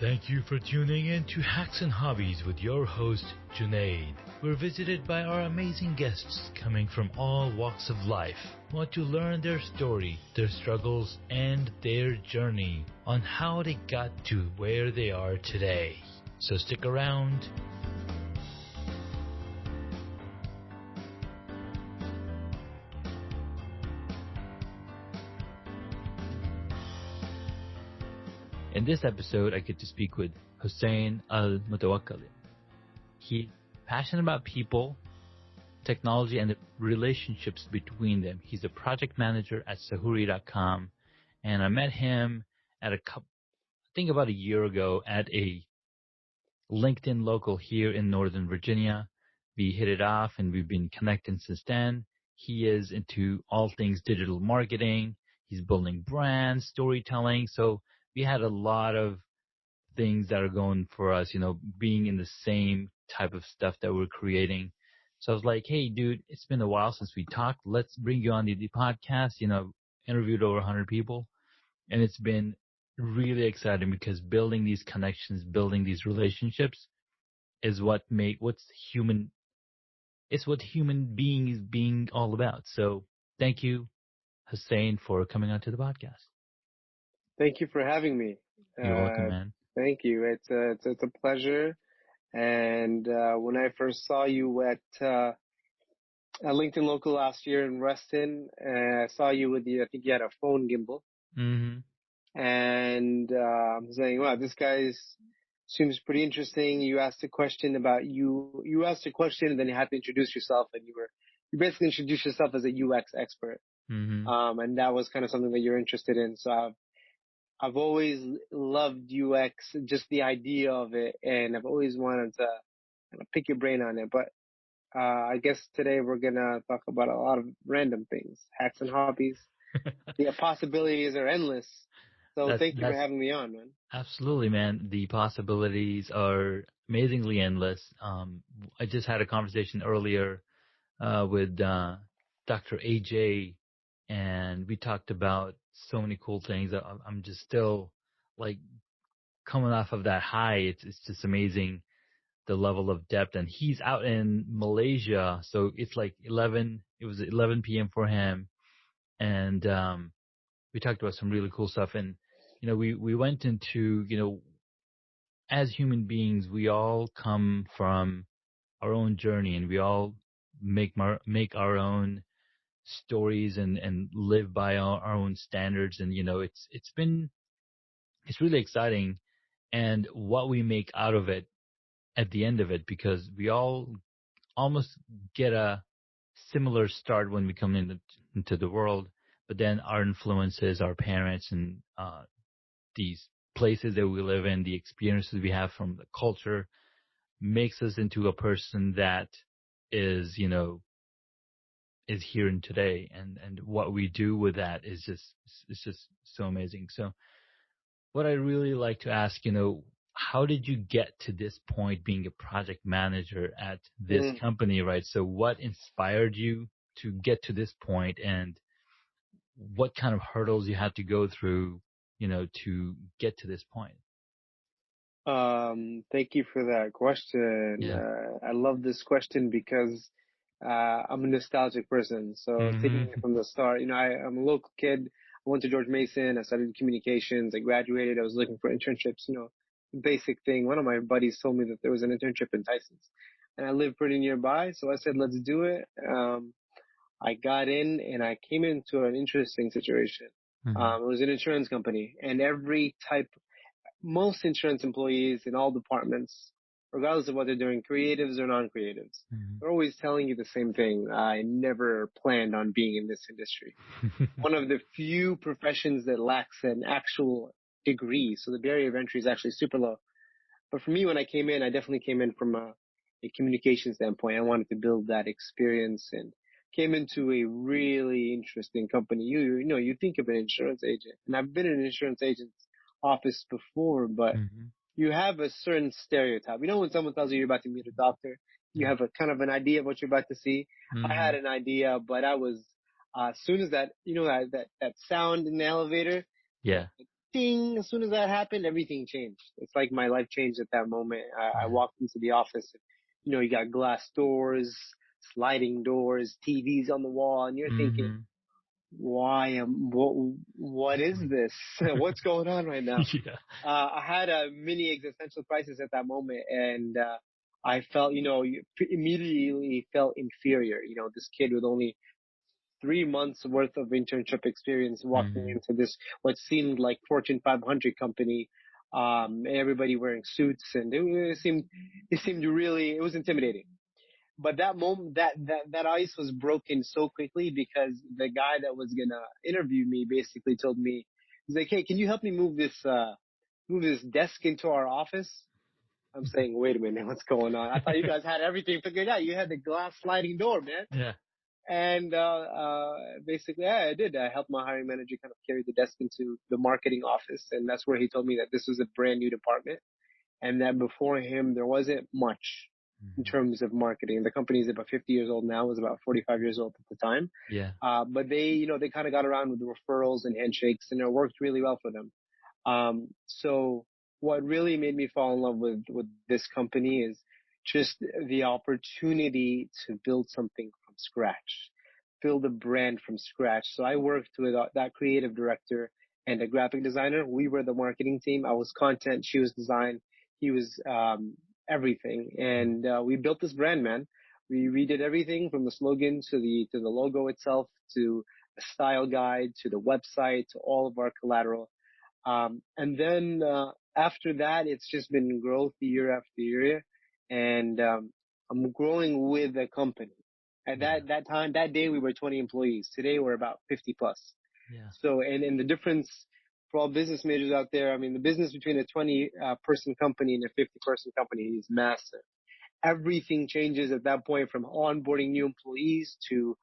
Thank you for tuning in to Hacks and Hobbies with your host, Junaid. We're visited by our amazing guests coming from all walks of life. Want to learn their story, their struggles, and their journey on how they got to where they are today. So stick around. In this episode, I get to speak with Hussain Al-Mutawakil. He's passionate about people, technology, and the relationships between them. He's a project manager at Sahuri.com, and I met him at I think about a year ago at a LinkedIn local here in Northern Virginia. We hit it off, and we've been connecting since then. He is into all things digital marketing. He's building brands, storytelling. So we had a lot of things that are going for us, being in the same type of stuff that we're creating. So I was like, hey, dude, it's been a while since we talked. Let's bring you on the podcast. Interviewed over 100 people. And it's been really exciting because building these connections, building these relationships is what human being is being all about. So thank you, Hussain, for coming onto the podcast. Thank you for having me. You're welcome, man. Thank you. It's a pleasure. And when I first saw you at LinkedIn Local last year in Reston, I saw you I think you had a phone gimbal. Mm-hmm. And I'm saying, wow, this guy seems pretty interesting. You asked a question about you asked a question and then you had to introduce yourself, and you basically introduced yourself as a UX expert. Mm-hmm. And that was kind of something that you're interested in. So I've always loved UX, just the idea of it, and I've always wanted to kind of pick your brain on it. But I guess today we're going to talk about a lot of random things, hacks and hobbies. The possibilities are endless. So thank you for having me on, man. Absolutely, man. The possibilities are amazingly endless. I just had a conversation earlier with Dr. AJ, and we talked about so many cool things. I'm just still like coming off of that high. It's just amazing, the level of depth. And he's out in Malaysia, so it's like 11 p.m. for him. And we talked about some really cool stuff. And we went into, as human beings, we all come from our own journey, and we all make our own stories and live by our own standards. And it's really exciting, and what we make out of it at the end of it, because we all almost get a similar start when we come into the world, but then our influences, our parents, and these places that we live in, the experiences we have from the culture, makes us into a person that is here and today, and what we do with that is just so amazing. So what I really like to ask, how did you get to this point, being a project manager at this company, right? So what inspired you to get to this point, and what kind of hurdles you had to go through, to get to this point? Thank you for that question. Yeah. I love this question because I'm a nostalgic person. So taking it from the start, I'm a local kid. I went to George Mason. I studied communications. I graduated. I was looking for internships, basic thing. One of my buddies told me that there was an internship in Tyson's, and I live pretty nearby. So I said, let's do it. I got in, and I came into an interesting situation. It was an insurance company, and most insurance employees in all departments, regardless of what they're doing, creatives or non-creatives, they're always telling you the same thing. I never planned on being in this industry. One of the few professions that lacks an actual degree, so the barrier of entry is actually super low. But for me, when I came in, I definitely came in from a communication standpoint. I wanted to build that experience, and came into a really interesting company. You think of an insurance agent, and I've been in an insurance agent's office before, but you have a certain stereotype. When someone tells you you're about to meet a doctor, you have a kind of an idea of what you're about to see. I had an idea, but I was, as soon as that sound in the elevator, yeah, ding, as soon as that happened, everything changed. It's like my life changed at that moment. I walked into the office, and, you got glass doors, sliding doors, TVs on the wall, and you're thinking, what is this? What's going on right now? Yeah. I had a mini existential crisis at that moment, and I felt, immediately felt inferior. This kid with only 3 months worth of internship experience walking into this, what seemed like Fortune 500 company, everybody wearing suits, and it seemed really, it was intimidating. But that moment, that ice was broken so quickly, because the guy that was gonna interview me basically told me, he's like, "Hey, can you help me move this desk into our office?" I'm saying, "Wait a minute, what's going on? I thought you guys had everything figured out. You had the glass sliding door, man." Yeah. And basically, yeah, I did. I helped my hiring manager kind of carry the desk into the marketing office, and that's where he told me that this was a brand new department, and that before him there wasn't much in terms of marketing. The company is about 50 years old now; it was about 45 years old at the time. Yeah. But they kind of got around with the referrals and handshakes, and it worked really well for them. So what really made me fall in love with this company is just the opportunity to build something from scratch, build a brand from scratch. So I worked with that creative director and a graphic designer. We were the marketing team. I was content. She was design. He was everything. And we built this brand, man. We redid everything from the slogan to the logo itself, to the style guide, to the website, to all of our collateral. And then after that, it's just been growth year after year, and I'm growing with the company. At that time, that day, we were 20 employees. Today, we're about 50 plus. Yeah. So, and the difference for all business majors out there, I mean, the business between a 20 person company and a 50 person company is massive. Everything changes at that point, from onboarding new employees to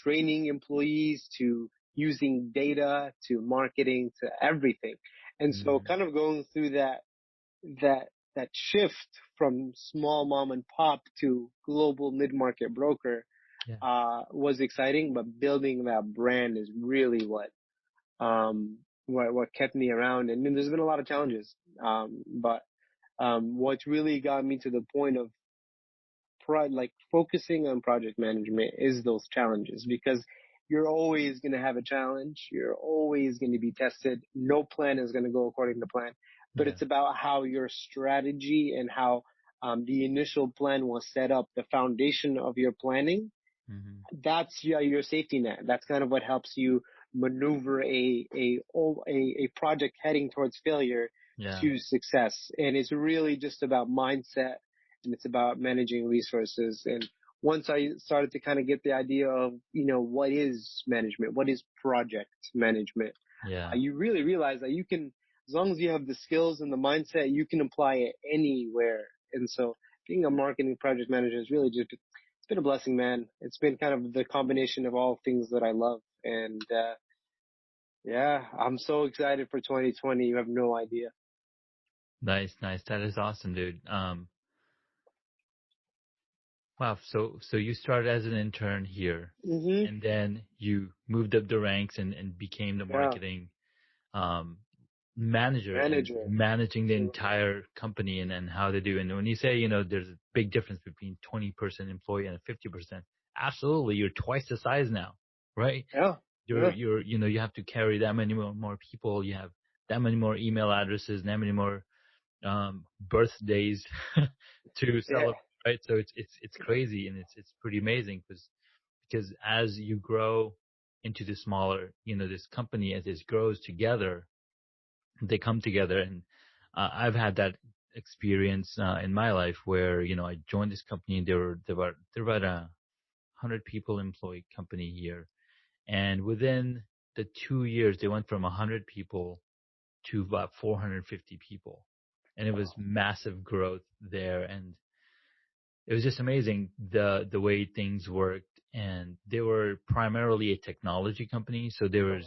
training employees to using data to marketing to everything. And so kind of going through that shift from small mom and pop to global mid-market broker was exciting, but building that brand is really what kept me around. And there's been a lot of challenges. But what's really got me to the point of focusing on project management is those challenges, because you're always going to have a challenge. You're always going to be tested. No plan is going to go according to plan, but it's about how your strategy and how the initial plan was set up, the foundation of your planning. That's your safety net. That's kind of what helps you maneuver a project heading towards failure to success. And it's really just about mindset, and it's about managing resources. And once I started to kind of get the idea of, what is management, what is project management, you really realize that you can, as long as you have the skills and the mindset, you can apply it anywhere. And so being a marketing project manager is really just, it's been a blessing, man. It's been kind of the combination of all things that I love. And I'm so excited for 2020. You have no idea. Nice. That is awesome, dude. Wow. So you started as an intern here, and then you moved up the ranks and became the marketing manager, and managing the entire company and how they do. And when you say, there's a big difference between 20% employee and a 50%, absolutely, you're twice the size now, right? Yeah. You're you have to carry that many more people. You have that many more email addresses, that many more birthdays to celebrate, right? So it's crazy, and it's pretty amazing, because as you grow into the smaller, this company, as it grows together, they come together. And I've had that experience in my life where, I joined this company. They're about 100 people employee company here, and within the 2 years they went from 100 people to about 450 people, and it was massive growth there. And it was just amazing the way things worked. And they were primarily a technology company, so they were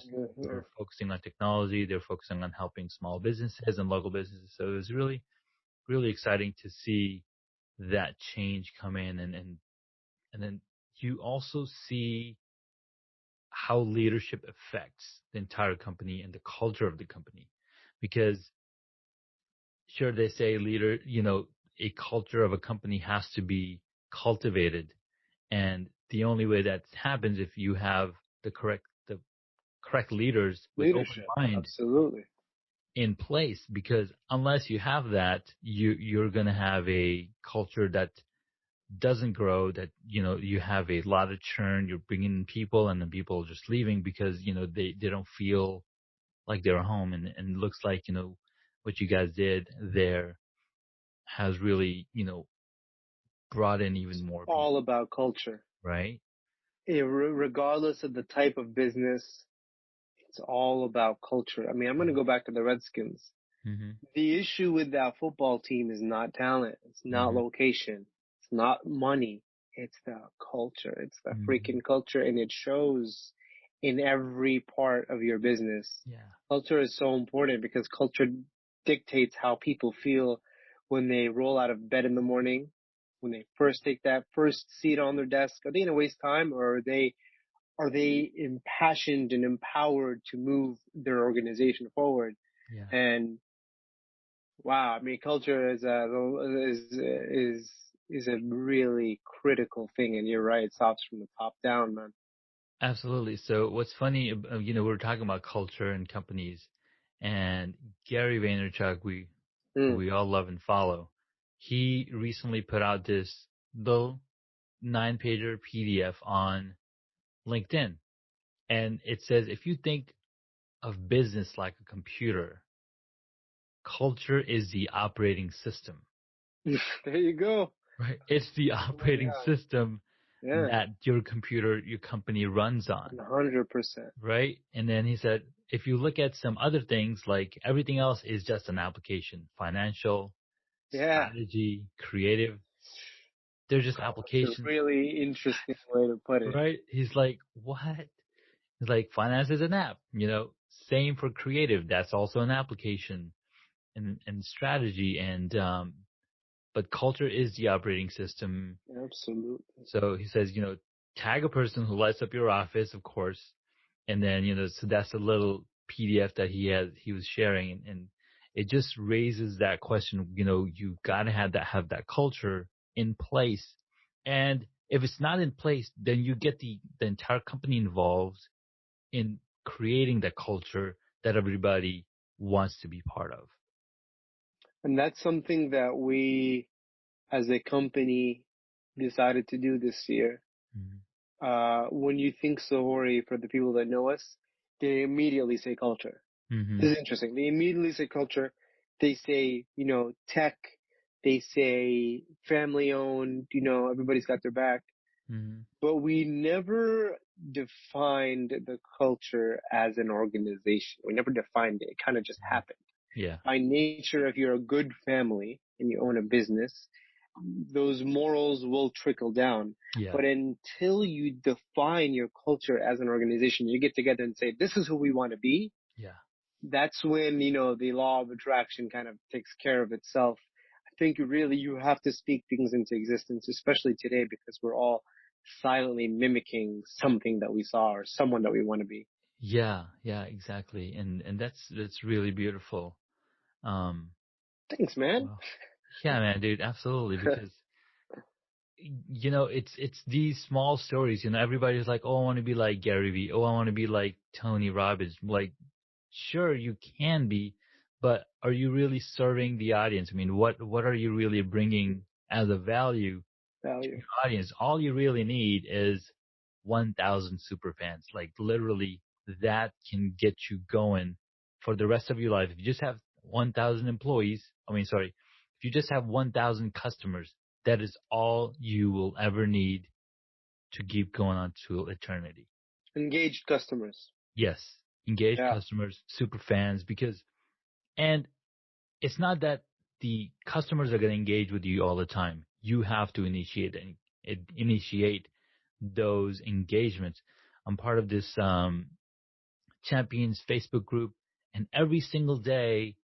focusing on technology. They're focusing on helping small businesses and local businesses. So it was really, really exciting to see that change come in. And then you also see how leadership affects the entire company and the culture of the company. because sure, they say leader, a culture of a company has to be cultivated. And the only way that happens if you have the correct leaders with open Leadership. mind Absolutely. in place, because unless you have that, you're going to have a culture that doesn't grow, that you have a lot of churn, you're bringing in people and then people are just leaving because they don't feel like they're home. And it looks like what you guys did there has really brought in even more All people, about culture. right? Regardless of the type of business, it's all about culture. I mean, I'm going to go back to the Redskins. Mm-hmm. The issue with that football team is not talent. It's not Mm-hmm. location. It's not money. It's the culture. It's the Mm-hmm. freaking culture. And it shows in every part of your business. Yeah. Culture is so important because culture dictates how people feel when they roll out of bed in the morning, when they first take that first seat on their desk. Are they going to waste time, or are they impassioned and empowered to move their organization forward? Yeah. And wow, I mean, culture is a really critical thing, and you're right, it stops from the top down, man. Absolutely. So what's funny, we're talking about culture and companies, and Gary Vaynerchuk, who Mm. we all love and follow, he recently put out this little 9-pager PDF on LinkedIn, and it says if you think of business like a computer, culture is the operating system. There you go. Right. It's the Oh my operating God. system Yeah, that your computer, your company runs on. 100%. Right. And then he said, if you look at some other things, like everything else is just an application, financial, Yeah, strategy, creative, they're just that's a applications. really interesting way to put it. Right. He's like, what? He's like, finance is an app, same for creative. That's also an application and strategy. But culture is the operating system. Absolutely. So he says, tag a person who lights up your office, of course. And then, so that's a little PDF that he was sharing. And it just raises that question, you gotta have that culture in place. And if it's not in place, then you get the entire company involved in creating that culture that everybody wants to be part of. And that's something that we, as a company, decided to do this year. Mm-hmm. When you think Sahori, for the people that know us, they immediately say culture. Mm-hmm. This is interesting. They immediately say culture. They say, tech. They say family owned, everybody's got their back. Mm-hmm. But we never defined the culture as an organization. We never defined it. It kind of just happened. Yeah. By nature, if you're a good family and you own a business, those morals will trickle down. Yeah. But until you define your culture as an organization, you get together and say, this is who we want to be. Yeah. That's when, the law of attraction kind of takes care of itself. I think really you have to speak things into existence, especially today, because we're all silently mimicking something that we saw or someone that we want to be. Yeah, yeah, exactly. And that's really beautiful. Um, Thanks, man. well, yeah, man, dude, absolutely. Because, it's these small stories, everybody's like, oh, I want to be like Gary Vee. Oh, I want to be like Tony Robbins. Like, sure, you can be, but are you really serving the audience? I mean, what are you really bringing as a value to Value. your audience? All you really need is 1,000 super fans. Like, literally, that can get you going for the rest of your life. If you just have 1,000 employees, if you just have 1,000 customers, that is all you will ever need to keep going on to eternity. Engaged customers. Yes, engaged Yeah. customers, super fans, and it's not that the customers are going to engage with you all the time. You have to initiate those engagements. I'm part of this champions Facebook group, and every single day,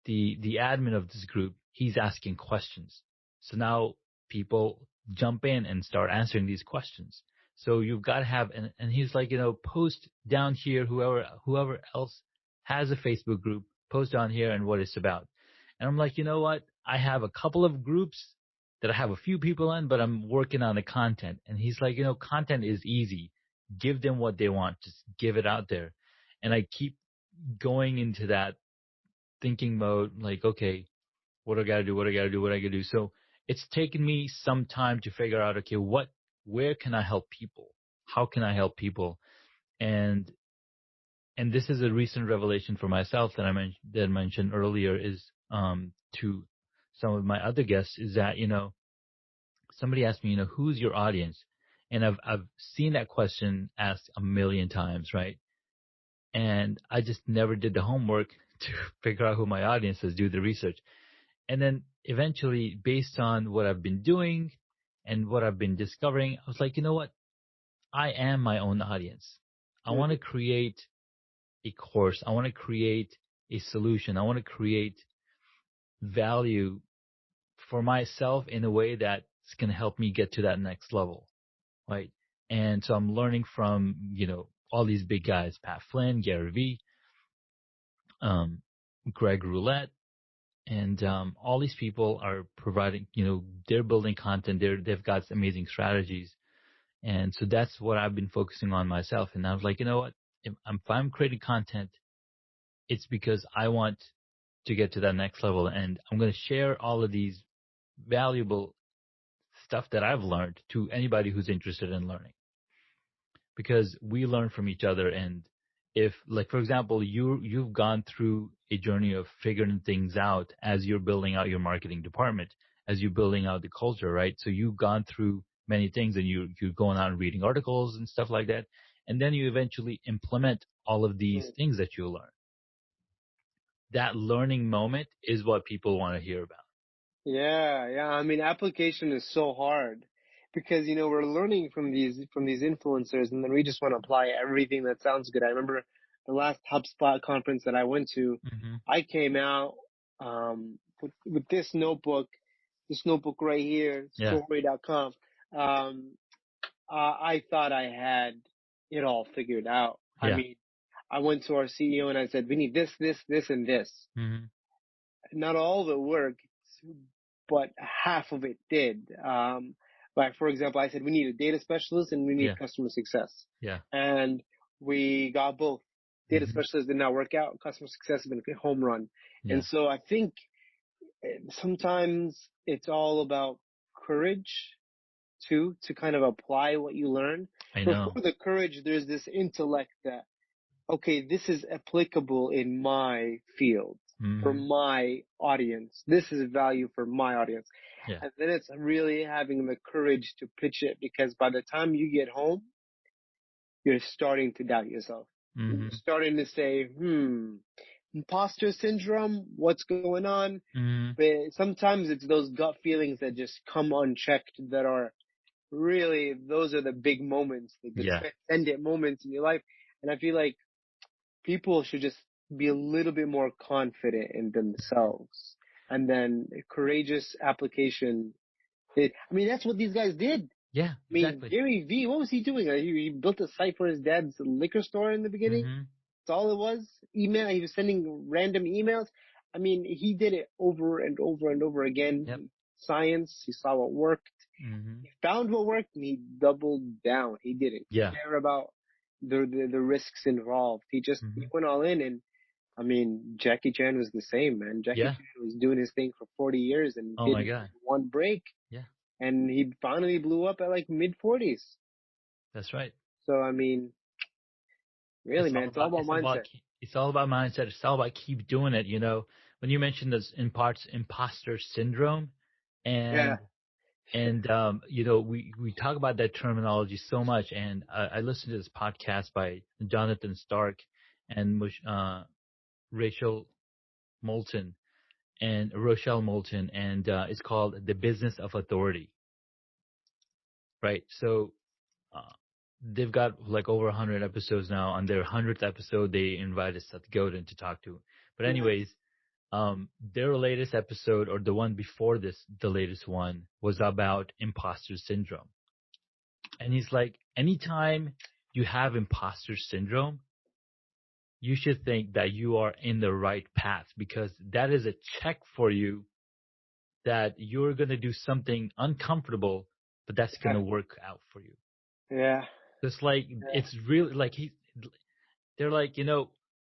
the admin of this group, he's asking questions. So now people jump in and start answering these questions. So you've got to have, and he's like, post down here, whoever else has a Facebook group, post on here and what it's about. And I'm like, you know what? I have a couple of groups that I have a few people in, but I'm working on the content. And he's like, content is easy. Give them what they want. Just give it out there. And I keep going into that thinking mode, like, okay, what do I got to do? What do I got to do? What do I got to do? So it's taken me some time to figure out, okay, where can I help people? How can I help people? And this is a recent revelation for myself that I mentioned earlier is to some of my other guests is that, somebody asked me, who's your audience? And I've seen that question asked a million times, right? And I just never did the homework to figure out who my audience is, do the research. And then eventually, based on what I've been doing and what I've been discovering, I was like, you know what? I am my own audience. I want to create a course. I want to create a solution. I want to create value for myself in a way that's going to help me get to that next level, right? And so I'm learning from, all these big guys, Pat Flynn, Gary Vee, Greg Roulette, and all these people are providing, they're building content. They've got amazing strategies. And so that's what I've been focusing on myself. And I was like, you know what? If I'm creating content, it's because I want to get to that next level. And I'm going to share all of these valuable stuff that I've learned to anybody who's interested in learning. Because we learn from each other. And if, like, for example, you've gone through a journey of figuring things out as you're building out your marketing department, as you're building out the culture, right? So you've gone through many things and you're going out and reading articles and stuff like that. And then you eventually implement all of these things that you learn. That learning moment is what people want to hear about. Yeah. I mean, application is so hard because, we're learning from these influencers, and then we just want to apply everything that sounds good. I remember the last HubSpot conference that I went to, I came out, with this notebook right here, story.com. I thought I had it all figured out. Yeah. I mean, I went to our CEO and I said, we need this, and this. Not all of it worked, but half of it did. Like, for example, I said, we need a data specialist and we need customer success. Yeah. And we got both. Data specialist did not work out. Customer success has been a home run. Yeah. And so I think sometimes it's all about courage too, to kind of apply what you learn. I know. Before the courage, there's this intellect that, okay, this is applicable in my field, for my audience. This is value for my audience. Yeah. And then it's really having the courage to pitch it, because by the time you get home, you're starting to doubt yourself. You're starting to say, imposter syndrome, what's going on? But sometimes it's those gut feelings that just come unchecked that are really, those are the big moments, like the transcendent moments in your life. And I feel like people should just be a little bit more confident in themselves. And then courageous application. That's what these guys did. Yeah, exactly. Gary Vee, what was he doing? He built a site for his dad's liquor store in the beginning. That's all it was. Email. He was sending random emails. He did it over and over and over again. Yep. Science. He saw what worked. He found what worked and he doubled down. He didn't care about the risks involved. He went all in. And Jackie Chan was the same, man. Jackie Chan was doing his thing for 40 years and did one break. Yeah. And he finally blew up at like mid-40s. That's right. So, really, man, it's all about mindset. It's all about mindset. It's all about keep doing it. When you mentioned this imposter syndrome, and we talk about that terminology so much. And I listened to this podcast by Jonathan Stark and Rochelle Moulton, and it's called The Business of Authority. Right. So they've got like over 100 episodes now. On their 100th episode, they invited Seth Godin to talk to. But anyways, their latest episode, or the one before this, the latest one, was about imposter syndrome. And he's like, anytime you have imposter syndrome, you should think that you are in the right path, because that is a check for you that you're going to do something uncomfortable, but that's going to work out for you. Yeah. It's like, it's really like they're like,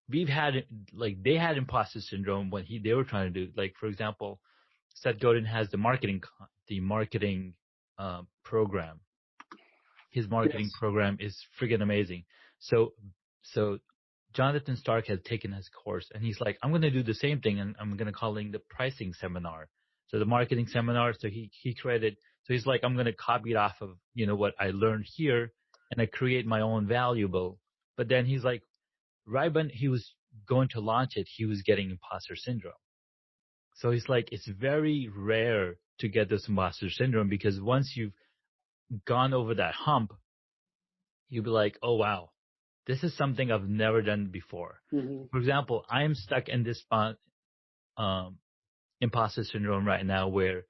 we've had, like, they had imposter syndrome when they were trying to do, like, for example, Seth Godin has the marketing program. His marketing program is friggin' amazing. So Jonathan Stark had taken his course, and he's like, I'm going to do the same thing, and I'm going to call it the pricing seminar. So the marketing seminar, so he created, so he's like, I'm going to copy it off of, what I learned here, and I create my own valuable. But then he's like, right when he was going to launch it, he was getting imposter syndrome. So he's like, it's very rare to get this imposter syndrome, because once you've gone over that hump, you'll be like, oh, wow, this is something I've never done before. Mm-hmm. For example, I'm stuck in this imposter syndrome right now, where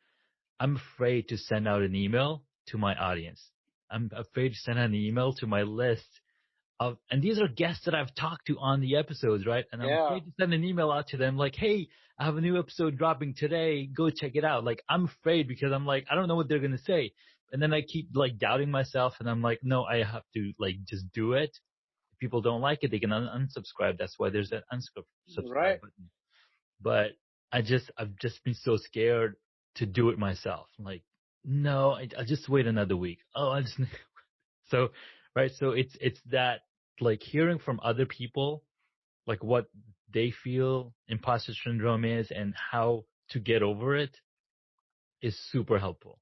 I'm afraid to send out an email to my audience. I'm afraid to send out an email to my list and these are guests that I've talked to on the episodes, right? And I'm afraid to send an email out to them like, hey, I have a new episode dropping today. Go check it out. Like, I'm afraid, because I'm like, I don't know what they're going to say. And then I keep like doubting myself, and I'm like, no, I have to like just do it. If people don't like it, they can unsubscribe. That's why there's that unsubscribe button. But I've just been so scared to do it myself. I'm like, no, I'll just wait another week. So, right. So it's that, like, hearing from other people, like what they feel imposter syndrome is and how to get over it, is super helpful.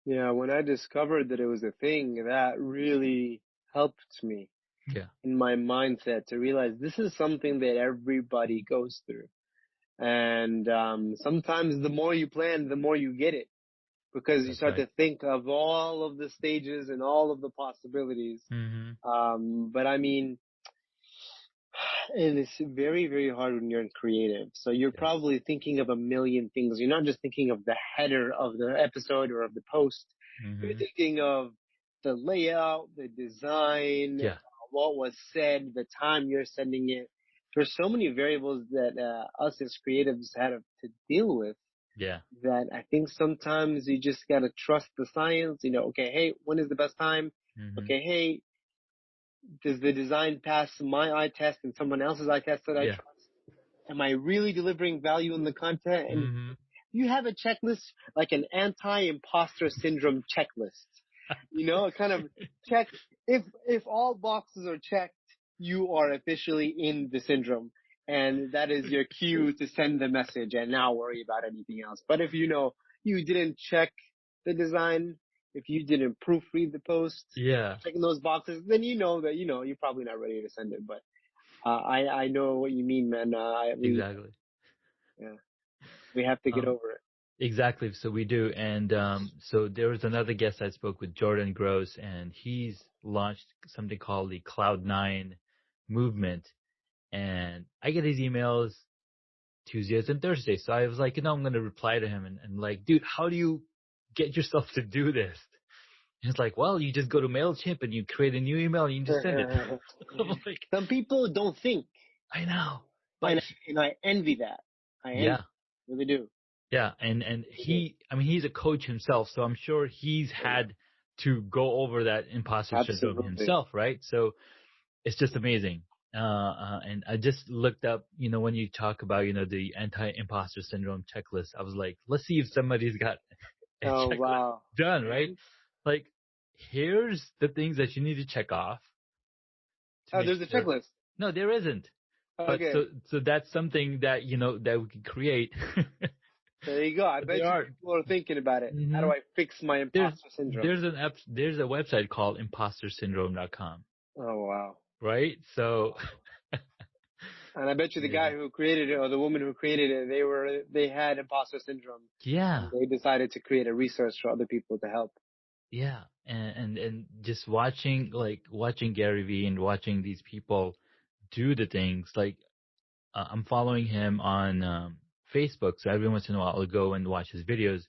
Yeah, when I discovered that it was a thing, that really helped me in my mindset to realize this is something that everybody goes through. And sometimes the more you plan, the more you get it, because you start to think of all of the stages and all of the possibilities. Mm-hmm. But I mean, and it's very, very hard when you're in creative. So you're probably thinking of a million things. You're not just thinking of the header of the episode or of the post. Mm-hmm. You're thinking of the layout, the design, what was said, the time you're sending it. There's so many variables that us as creatives have to deal with. Yeah. That I think sometimes you just gotta trust the science. Okay, hey, when is the best time? Mm-hmm. Okay, hey, does the design pass my eye test and someone else's eye test that I trust? Am I really delivering value in the content? And you have a checklist, like an anti-imposter syndrome checklist. Kind of check, if all boxes are checked, you are officially in the syndrome. And that is your cue to send the message and now worry about anything else. But if you didn't check the design, if you didn't proofread the post, checking those boxes, then that you're probably not ready to send it. But I know what you mean, man. Exactly. Yeah, we have to get over it. Exactly. So we do. And so there was another guest I spoke with, Jordan Gross, and he's launched something called the Cloud9 movement. And I get his emails Tuesdays and Thursdays. So I was like, I'm going to reply to him and like, dude, how do you get yourself to do this? And it's like, well, you just go to MailChimp and you create a new email and you just send it. Like, some people don't think. I know. But and I envy that. I really do. Yeah. And he's a coach himself. So I'm sure he's had to go over that imposter syndrome himself. Right. So it's just amazing. And I just looked up, when you talk about, the anti-imposter syndrome checklist, I was like, let's see if somebody's got a checklist done, right? Like, here's the things that you need to check off. There's a checklist. No, there isn't. Okay. But so that's something that, that we can create. There you go. I bet people are thinking about it. Mm-hmm. How do I fix my imposter syndrome? There's a website called impostersyndrome.com. Oh, wow. Right? So. And I bet you the guy who created it or the woman who created it, they had imposter syndrome. Yeah. And they decided to create a resource for other people to help. Yeah. And just watching Gary Vee and watching these people do the things, like, I'm following him on Facebook. So every once in a while I'll go and watch his videos.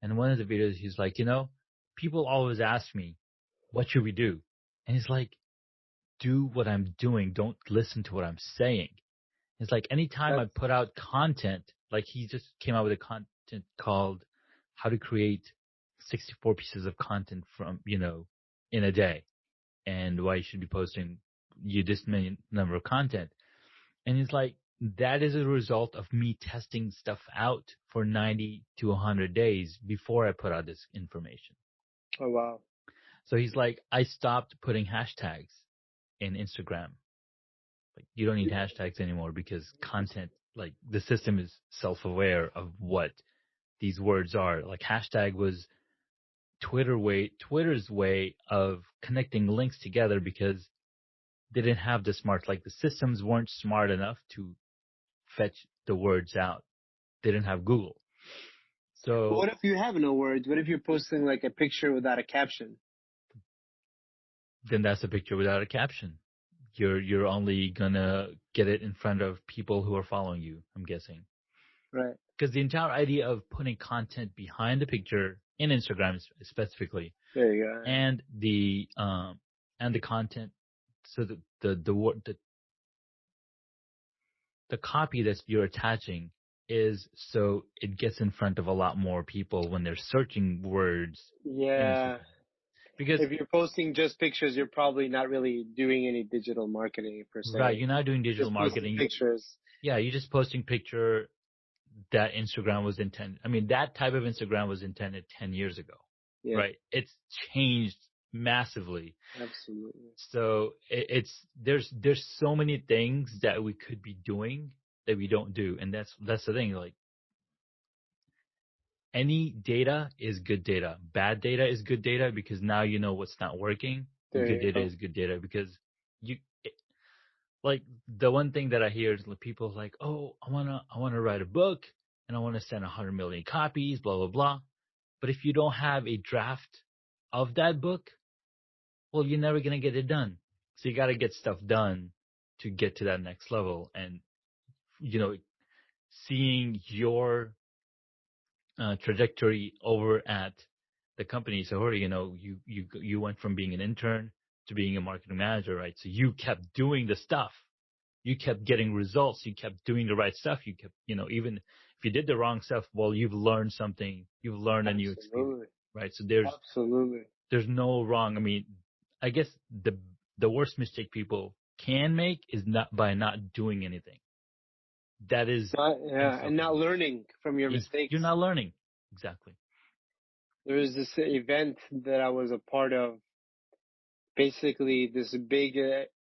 And one of the videos, he's like, people always ask me, what should we do? And he's like, do what I'm doing. Don't listen to what I'm saying. It's like anytime I put out content, like he just came out with a content called how to create 64 pieces of content from, in a day, and why you should be posting this many number of content. And it's like, that is a result of me testing stuff out for 90 to 100 days before I put out this information. Oh, wow. So he's like, I stopped putting hashtags in Instagram. Like, you don't need hashtags anymore because content, like, the system is self-aware of what these words are. Like, hashtag was Twitter's way of connecting links together because they didn't have the systems weren't smart enough to fetch the words out. They didn't have Google. So But what if you have no words? What if you're posting like a picture without a caption? Then that's a picture without a caption. You're only gonna get it in front of people who are following you, I'm guessing. Right. Because the entire idea of putting content behind the picture in Instagram specifically, there you go, and the content, so the copy that you're attaching is so it gets in front of a lot more people when they're searching words. Yeah. Because if you're posting just pictures, you're probably not really doing any digital marketing per se. Right, you're not doing digital marketing. Pictures. You're just posting picture that Instagram was intended. I mean, that type of Instagram was intended 10 years ago. Yeah. Right? It's changed massively. Absolutely. So there's so many things that we could be doing that we don't do, and that's the thing. Like, any data is good data. Bad data is good data because now you know what's not working. Good data is good data because like, the one thing that I hear is people like, oh, I wanna write a book and I want to send 100 million copies, blah blah blah. But if you don't have a draft of that book, well, you're never gonna get it done. So you got to get stuff done to get to that next level. And seeing your trajectory over at the company, so you went from being an intern to being a marketing manager, right? So you kept doing the stuff. You kept getting results. You kept doing the right stuff. You kept, even if you did the wrong stuff, well, you've learned something. You've learned a new experience, right? So there's no wrong. I mean, I guess the worst mistake people can make is not doing anything. That is and not learning from your mistakes. You're not learning. Exactly. There was this event that I was a part of. Basically, this big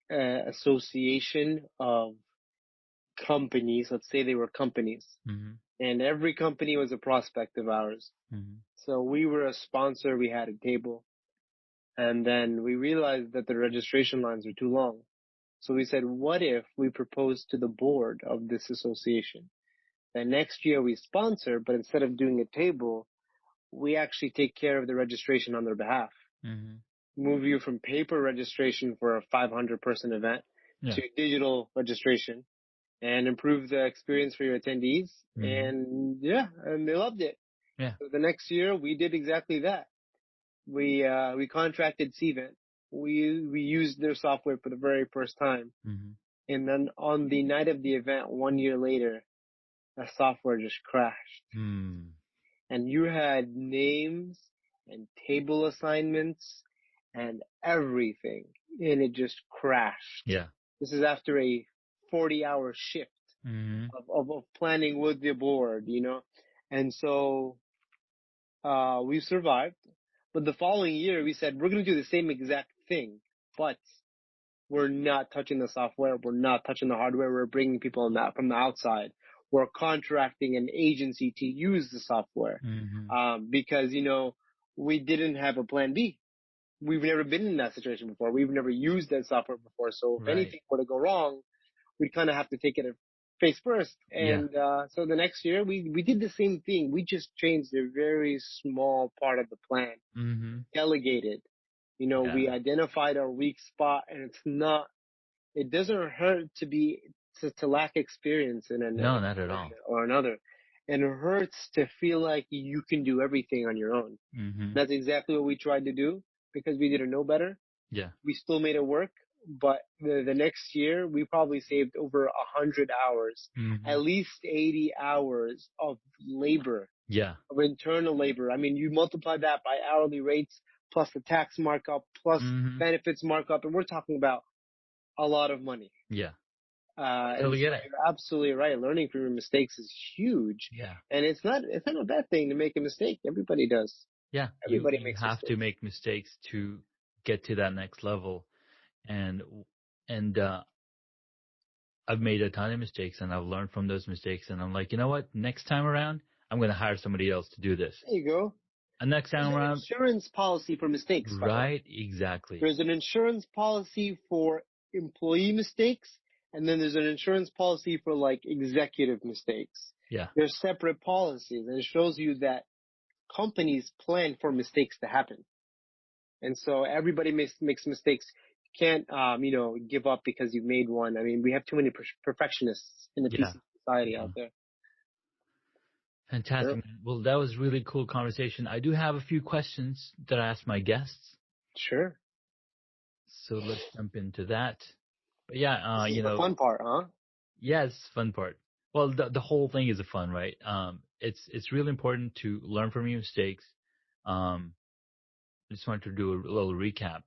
association of companies. Let's say they were companies. Mm-hmm. And every company was a prospect of ours. Mm-hmm. So we were a sponsor. We had a table. And then we realized that the registration lines were too long. So we said, what if we propose to the board of this association that next year we sponsor, but instead of doing a table, we actually take care of the registration on their behalf. Mm-hmm. Move you from paper registration for a 500-person event to digital registration and improve the experience for your attendees. Mm-hmm. And they loved it. Yeah. So the next year we did exactly that. We contracted Cvent. We used their software for the very first time. Mm-hmm. And then on the night of the event, 1 year later, the software just crashed. Mm. And you had names and table assignments and everything, and it just crashed. Yeah. This is after a 40-hour shift of planning with the board, And so we survived. But the following year, we said, we're going to do the same exact thing, but we're not touching the software. We're not touching the hardware. We're bringing people from the outside. We're contracting an agency to use the software because, we didn't have a plan B. We've never been in that situation before. We've never used that software before. So if anything were to go wrong, we'd kind of have to take it at face first. And so the next year, we did the same thing. We just changed a very small part of the plan, delegated. We identified our weak spot, and it doesn't hurt to lack experience in no, not at all, or another. And it hurts to feel like you can do everything on your own. Mm-hmm. That's exactly what we tried to do because we didn't know better. Yeah. We still made it work. but the next year we probably saved over 100 hours, at least 80 hours of labor, of internal labor. I mean, you multiply that by hourly rates plus the tax markup plus benefits markup, and we're talking about a lot of money. Yeah. And so you're absolutely right. Learning from your mistakes is huge. Yeah. And it's not a bad thing to make a mistake. Everybody does. Yeah. Everybody you makes have mistakes. to make mistakes to get to that next level. And I've made a ton of mistakes, and I've learned from those mistakes. And I'm like, you know what? Next time around, I'm going to hire somebody else to do this. There you go. And next time There's around, an insurance policy for mistakes. Right, exactly. There's an insurance policy for employee mistakes, and then there's an insurance policy for like executive mistakes. Yeah. They're separate policies, and it shows you that companies plan for mistakes to happen. And so everybody makes mistakes. You can't, give up because you made one. I mean, we have too many perfectionists in the PC society out there. Fantastic. Sure. Well, that was really cool conversation. I do have a few questions that I ask my guests. Sure. So let's jump into that. But yeah, this is the fun part, huh? Yes, fun part. Well, the whole thing is a fun, right? It's really important to learn from your mistakes. I just wanted to do a little recap.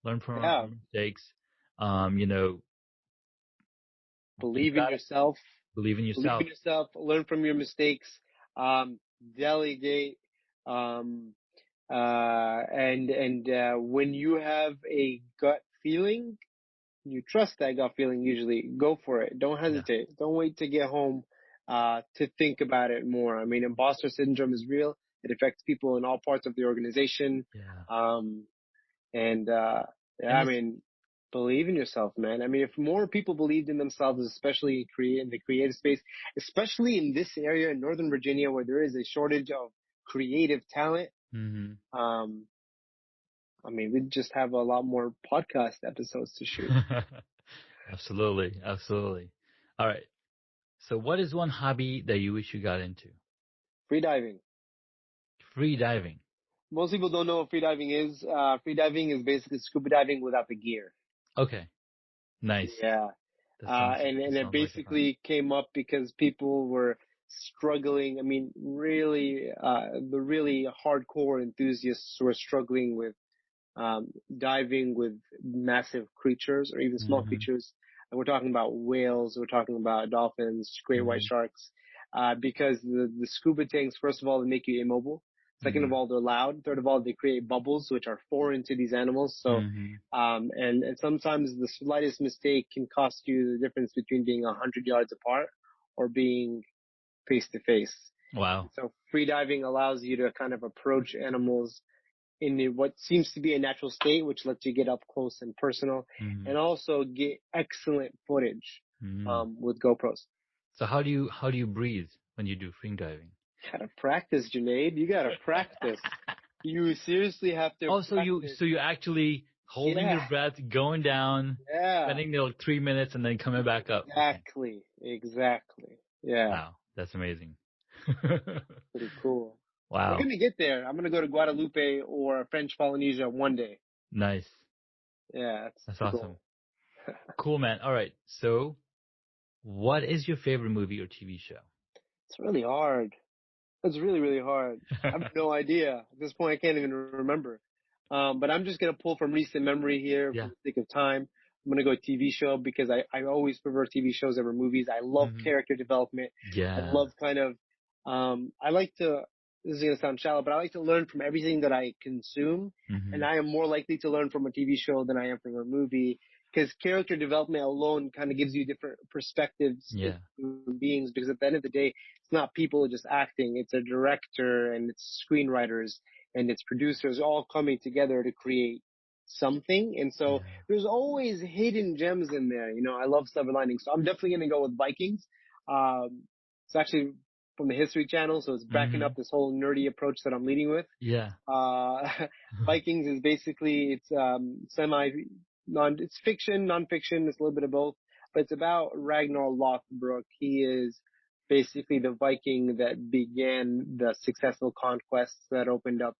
Learn from our mistakes. Believe in yourself. Believe in yourself. Learn from your mistakes. Delegate. And when you have a gut feeling, you trust that gut feeling. Usually, go for it. Don't hesitate. Yeah. Don't wait to get home to think about it more. I mean, imposter syndrome is real. It affects people in all parts of the organization. Yeah. I mean, believe in yourself, man. I mean, if more people believed in themselves, especially in the creative space, especially in this area in Northern Virginia where there is a shortage of creative talent, I mean, we'd just have a lot more podcast episodes to shoot. Absolutely. All right. So what is one hobby that you wish you got into? Freediving. Freediving. Most people don't know what freediving is. Freediving is basically scuba diving without the gear. Okay. Nice. Yeah. And it basically came up because people were struggling. I mean, really, the really hardcore enthusiasts were struggling with diving with massive creatures or even small creatures. And we're talking about whales, we're talking about dolphins, great white sharks, because the scuba tanks, first of all, they make you immobile. Second of all, they're loud. Third of all, they create bubbles, which are foreign to these animals. So, and sometimes the slightest mistake can cost you the difference between being 100 yards apart or being face to face. Wow. So freediving allows you to kind of approach animals in what seems to be a natural state, which lets you get up close and personal, and also get excellent footage with GoPros. So how do you breathe when you do freediving? You gotta practice, Junaid. You gotta practice. You seriously have to. Oh, so you actually holding your breath, going down, spending 3 minutes, and then coming back up. Exactly. Yeah. Wow, that's amazing. Pretty cool. Wow. We're gonna get there. I'm gonna go to Guadalupe or French Polynesia one day. Nice. Yeah, that's awesome. Cool, man. All right. So, what is your favorite movie or TV show? It's really hard. It's really, really hard. I have no idea. At this point, I can't even remember. But I'm just going to pull from recent memory here for the sake of time. I'm going to go TV show because I always prefer TV shows over movies. I love character development. Yeah. I love this is going to sound shallow, but I like to learn from everything that I consume. And I am more likely to learn from a TV show than I am from a movie. Because character development alone kind of gives you different perspectives of human beings. Because at the end of the day, it's not people just acting. It's a director and it's screenwriters and it's producers all coming together to create something. And so there's always hidden gems in there. You know, I love silver linings. So I'm definitely going to go with Vikings. It's actually from the History Channel, so it's backing up this whole nerdy approach that I'm leading with. Yeah. Vikings is basically, it's it's fiction, nonfiction, it's a little bit of both, but it's about Ragnar Lothbrok. He is basically the Viking that began the successful conquests that opened up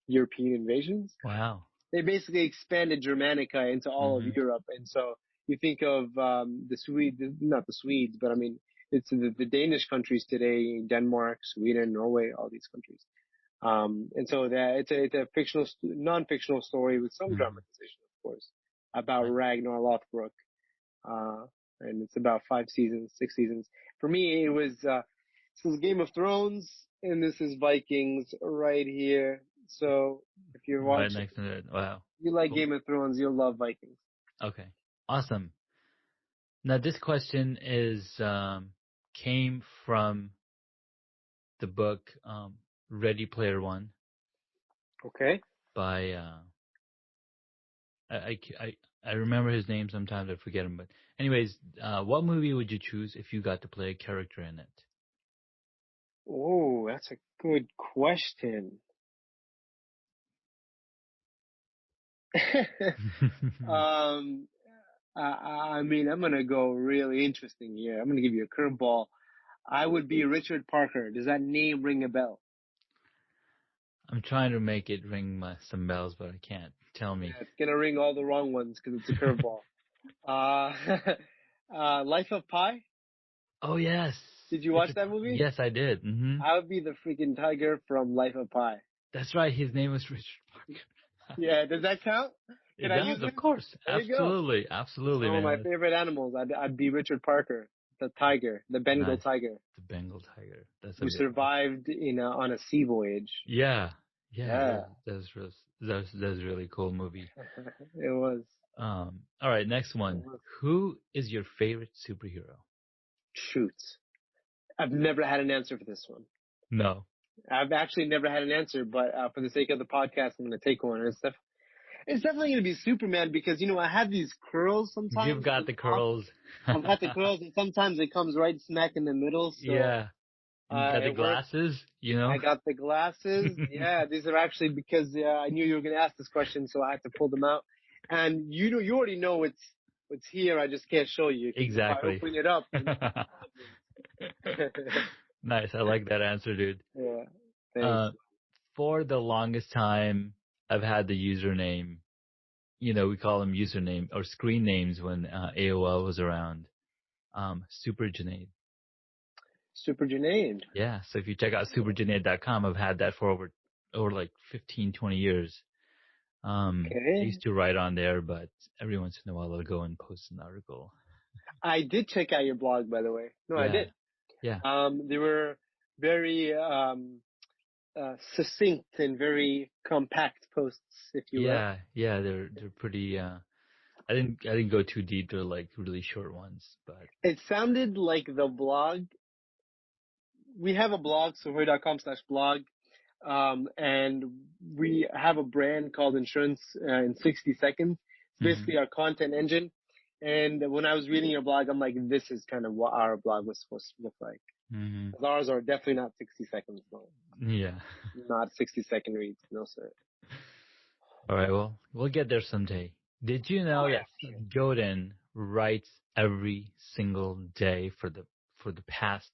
European invasions. Wow. they basically expanded Germanica into all of Europe. And so you think of the Swedes, not the Swedes, but I mean, it's the Danish countries today, Denmark, Sweden, Norway, all these countries. And so that it's a fictional, non-fictional story with some dramatization, of course, about Ragnar Lothbrok. And it's about 5 seasons, 6 seasons. For me, it was, this is Game of Thrones, and this is Vikings right here. So if you're watching, right next to it. Wow. You like Game of Thrones, you'll love Vikings. Okay. Awesome. Now this question is, came from the book, Ready Player One. Okay. By, I remember his name sometimes, I forget him, but anyways, what movie would you choose if you got to play a character in it? Oh, that's a good question. I mean, I'm going to go really interesting here. I'm going to give you a curveball. I would be Richard Parker. Does that name ring a bell? I'm trying to make it ring some bells, but I can't. Tell me. Yeah, it's going to ring all the wrong ones because it's a curveball. Life of Pi? Oh, yes. Did you watch that movie? Yes, I did. I would be the freaking tiger from Life of Pi. That's right. His name was Richard Parker. Yeah, does that count? Can I use it? Of course. Absolutely. Absolutely, man. One of my favorite animals. I'd be Richard Parker, the tiger, the Bengal tiger. The Bengal tiger. Who survived on a sea voyage. Yeah. That's a really cool movie. It was. All right, next one. Who is your favorite superhero? Shoot. I've never had an answer for this one. No. I've actually never had an answer, but for the sake of the podcast, I'm going to take one. It's definitely going to be Superman because, I have these curls sometimes. You've got the curls. I've got the curls, and sometimes it comes right smack in the middle. So, yeah. You got the glasses, I got the glasses. Yeah, these are actually because I knew you were going to ask this question, so I had to pull them out. And you already know what's here. I just can't show you. Exactly. If I open it up. Nice. I like that answer, dude. Yeah. Thanks. For the longest time, I've had the username. We call them username or screen names when AOL was around. Super Junaid. Super Junaid. Yeah. So if you check out superjunaid.com, I've had that for over like 15, 20 years. I used to write on there, but every once in a while I'll go and post an article. I did check out your blog, by the way. No, yeah. I did. Yeah. They were very succinct and very compact posts, if you will. Yeah, they're pretty. I didn't go too deep. They're like really short ones, but it sounded like the blog. We have a blog, sohoy.com/blog, and we have a brand called Insurance in 60 Seconds. It's basically our content engine. And when I was reading your blog, I'm like, this is kind of what our blog was supposed to look like. Ours are definitely not 60 seconds long. Yeah. Not 60-second reads. No, sir. All right. Well, we'll get there someday. Did you know that Godin writes every single day for the past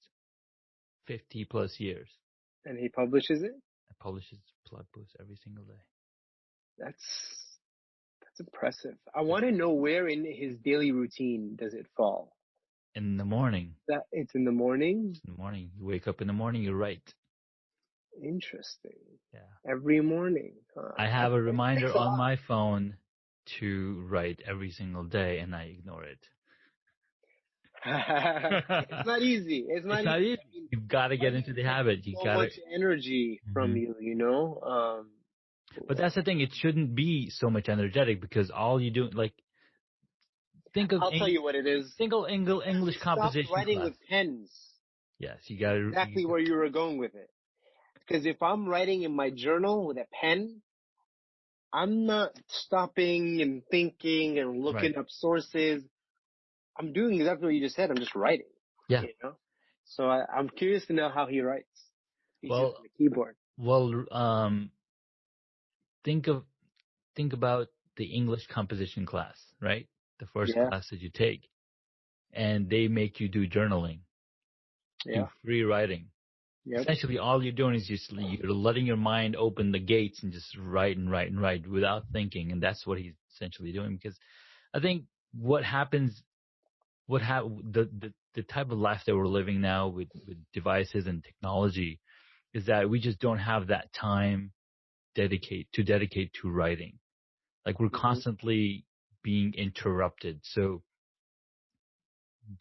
50 plus years? And he publishes it? He publishes blog posts every single day. That's impressive. I want to know where in his daily routine does it fall? In the morning. It's in the morning? It's in the morning. You wake up in the morning, you write. Interesting. Yeah. Every morning. Huh? I have a reminder on my phone to write every single day, and I ignore it. It's not easy. It's not easy. I mean, you've got to get into the habit. You got much energy from you, But that's the thing. It shouldn't be so much energetic because all you do, think of. I'll tell you what it is. Single English composition. Stop writing class. with pens. Yes, you got to. Exactly where you were going with it. Because if I'm writing in my journal with a pen, I'm not stopping and thinking and looking up sources. I'm doing exactly what you just said. I'm just writing. Yeah. So I'm curious to know how he writes. He's well, just on the keyboard. Well, think about the English composition class, right? The first class that you take, and they make you do journaling, do free writing. essentially all you're doing is just you're letting your mind open the gates and just write and write and write without thinking. And that's what he's essentially doing, because I think what happens, the type of life that we're living now with devices and technology is that we just don't have that time dedicate to writing. Like we're constantly being interrupted. So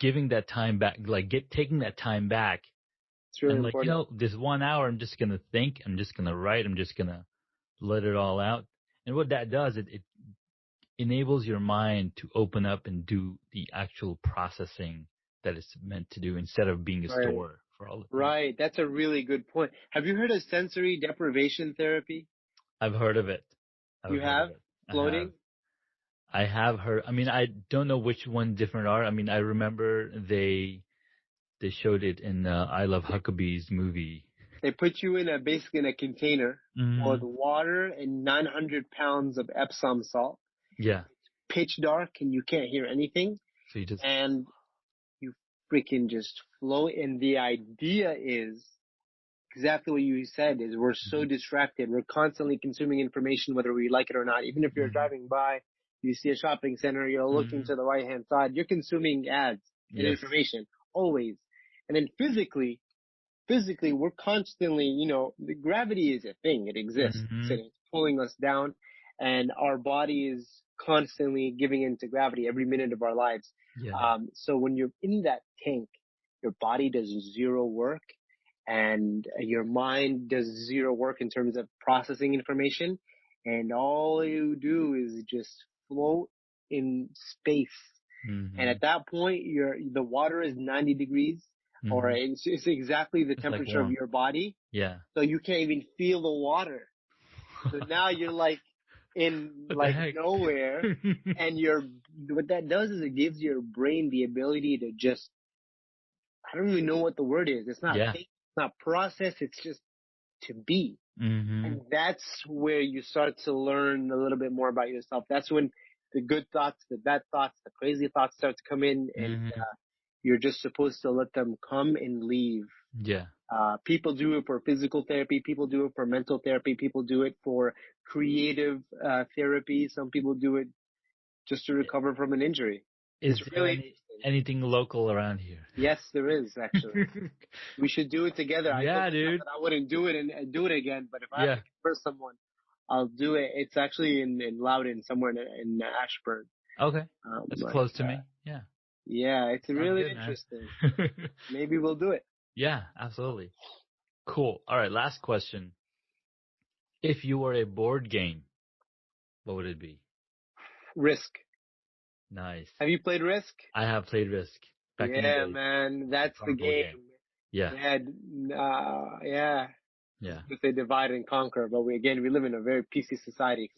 giving that time back, taking that time back, it's really and important. this 1 hour, I'm just gonna think, I'm just gonna write, I'm just gonna let it all out. And what that does, it enables your mind to open up and do the actual processing that it's meant to do, instead of being a store for all of it. Right. That's a really good point. Have you heard of sensory deprivation therapy? I've heard of it. You have? Floating? I have heard. I mean, I don't know which one different are. I mean, I remember they showed it in I Love Huckabee's movie. They put you in basically in a container with water and 900 pounds of Epsom salt. Yeah. Pitch dark and you can't hear anything. So you just freaking just float. And the idea is exactly what you said, is we're so distracted. We're constantly consuming information, whether we like it or not. Even if you're driving by, you see a shopping center, you're looking to the right-hand side, you're consuming ads and information always. And then physically, we're constantly, the gravity is a thing. It exists. It's pulling us down, and our body is constantly giving into gravity every minute of our lives. Yeah. So when you're in that tank, your body does zero work, and your mind does zero work in terms of processing information. And all you do is just float in space. And at that point, the water is 90 degrees. Or it's exactly the temperature of your body. Yeah. So you can't even feel the water. So now you're like in nowhere. And what that does is it gives your brain the ability to just, I don't even know what the word is. It's not think, it's not process. It's just to be. And that's where you start to learn a little bit more about yourself. That's when the good thoughts, the bad thoughts, the crazy thoughts start to come in, and you're just supposed to let them come and leave. Yeah. People do it for physical therapy. People do it for mental therapy. People do it for creative therapy. Some people do it just to recover from an injury. Is there anything local around here? Yes, there is, actually. We should do it together. Yeah, dude. I wouldn't do it and do it again, but if I have to convert someone, I'll do it. It's actually in Loudon, somewhere in Ashburn. Okay. That's close to me. Yeah. Yeah, it's really interesting. Maybe we'll do it. Yeah, absolutely. Cool. All right, last question. If you were a board game, what would it be? Risk. Nice. Have you played Risk? I have played Risk. Yeah, man, that's the game. Yeah. Yeah. If they divide and conquer, but we live in a very PC society.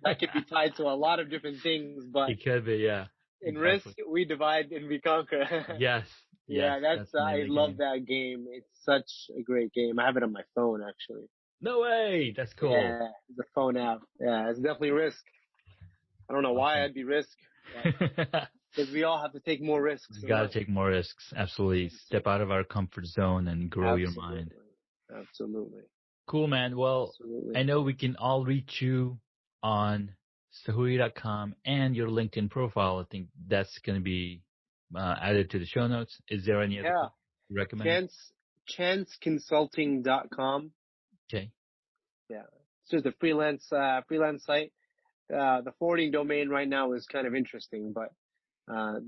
That could be tied to a lot of different things, but it could be, yeah. In Risk, we divide and we conquer. Yes. Yeah, I love that game. It's such a great game. I have it on my phone, actually. No way. That's cool. Yeah, it's a phone app. Yeah, it's definitely Risk. I don't know why I'd be Risk. Because we all have to take more risks. You got to take more risks. Absolutely. Step out of our comfort zone and grow your mind. Absolutely. Cool, man. Well, I know we can all reach you on Sahuri.com and your LinkedIn profile. I think that's going to be added to the show notes. Is there any other you recommend? Chanceconsulting.com. Okay. Yeah. It's just a freelance site. The forwarding domain right now is kind of interesting, but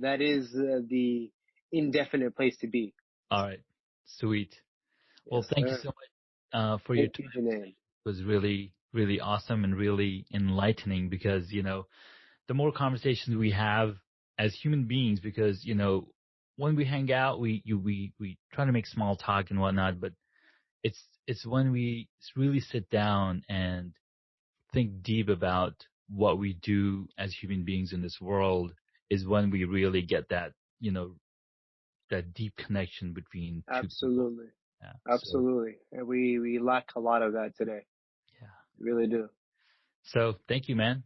that is the indefinite place to be. All right. Sweet. Well, thank you so much for your time. It was really, really awesome and really enlightening, because, the more conversations we have as human beings, because, when we hang out, we try to make small talk and whatnot, but it's when we really sit down and think deep about what we do as human beings in this world is when we really get that, that deep connection between two Absolutely. people. Yeah, absolutely. And we lack a lot of that today. Yeah. We really do. So thank you, man.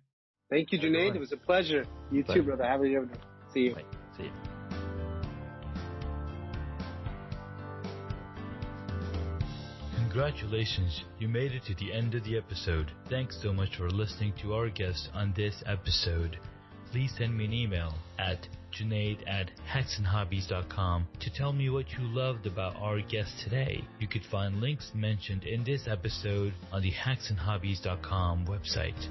Thank you, Junaid. It was a pleasure. You too, brother. Have a good day. See you. Bye. See you. Congratulations, you made it to the end of the episode. Thanks so much for listening to our guest on this episode. Please send me an email at junaid@hacksandhobbies.com to tell me what you loved about our guest today. You could find links mentioned in this episode on the hacksandhobbies.com website.